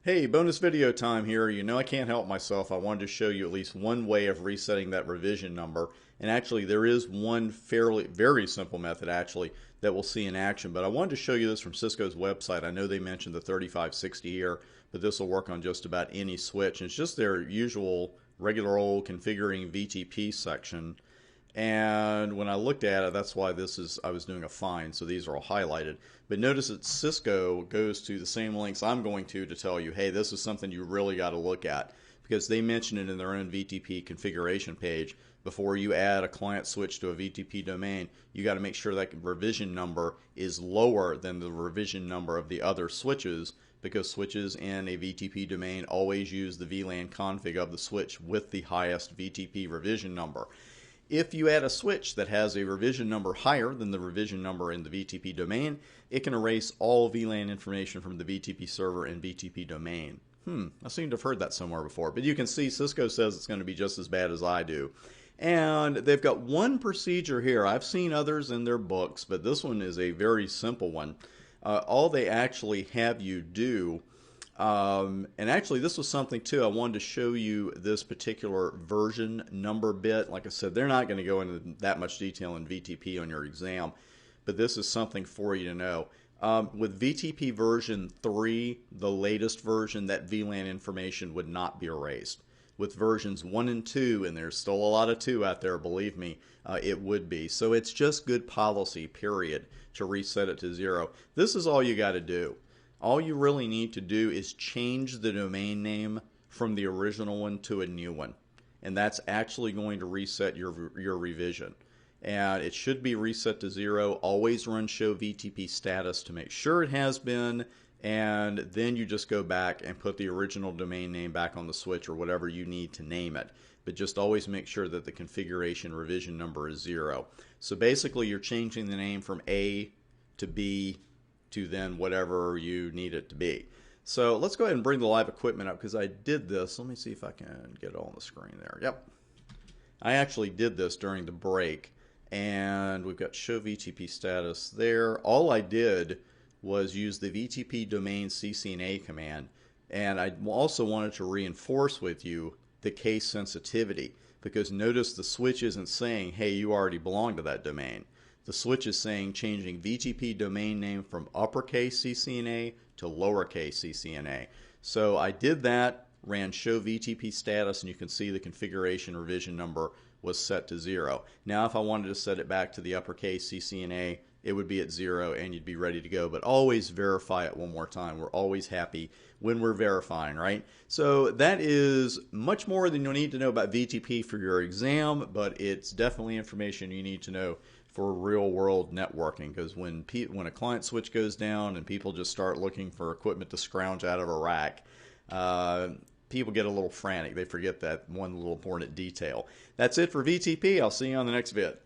Hey, bonus video time here. You know I can't help myself. I wanted to show you at least one way of resetting that revision number. And actually there is one very simple method actually that we'll see in action. But I wanted to show you this from Cisco's website. I know they mentioned the 3560 here, but this will work on just about any switch. And it's just their usual regular old configuring VTP section. And when I looked at it, that's why I was doing a find, so these are all highlighted. But notice that Cisco goes to the same links I'm going to tell you, hey, this is something you really got to look at, because they mention it in their own VTP configuration page. Before you add a client switch to a VTP domain, you got to make sure that revision number is lower than the revision number of the other switches, because switches in a VTP domain always use the VLAN config of the switch with the highest VTP revision number. If you add a switch that has a revision number higher than the revision number in the VTP domain, it can erase all VLAN information from the VTP server and VTP domain. I seem to have heard that somewhere before, but you can see Cisco says it's going to be just as bad as I do. And they've got one procedure here. I've seen others in their books, but this one is a very simple one. All they actually have you do, and actually this was something too, I wanted to show you this particular version number bit. Like I said, they're not going to go into that much detail in VTP on your exam, but this is something for you to know. With VTP version 3, the latest version, that VLAN information would not be erased. With versions 1 and 2, and there's still a lot of 2 out there, believe me, it would be. So it's just good policy, period, to reset it to 0. This is all you got to do. All you really need to do is change the domain name from the original one to a new one. And that's actually going to reset your revision. And it should be reset to 0. Always run show VTP status to make sure it has been. And then you just go back and put the original domain name back on the switch or whatever you need to name it. But just always make sure that the configuration revision number is 0. So basically you're changing the name from A to B to then whatever you need it to be. So let's go ahead and bring the live equipment up, because I did this. Let me see if I can get it on the screen there. Yep. I actually did this during the break, and we've got show VTP status there. All I did was use the VTP domain CCNA command, and I also wanted to reinforce with you the case sensitivity, because notice the switch isn't saying, hey, you already belong to that domain. The switch is saying changing VTP domain name from uppercase CCNA to lowercase CCNA. So I did that, ran show VTP status, and you can see the configuration revision number was set to 0. Now if I wanted to set it back to the uppercase CCNA, it would be at 0 and you'd be ready to go. But always verify it one more time. We're always happy when we're verifying, right? So that is much more than you'll need to know about VTP for your exam, but it's definitely information you need to know for real world networking, because when a client switch goes down and people just start looking for equipment to scrounge out of a rack, people get a little frantic. They forget that one little important detail. That's it for VTP. I'll see you on the next vid.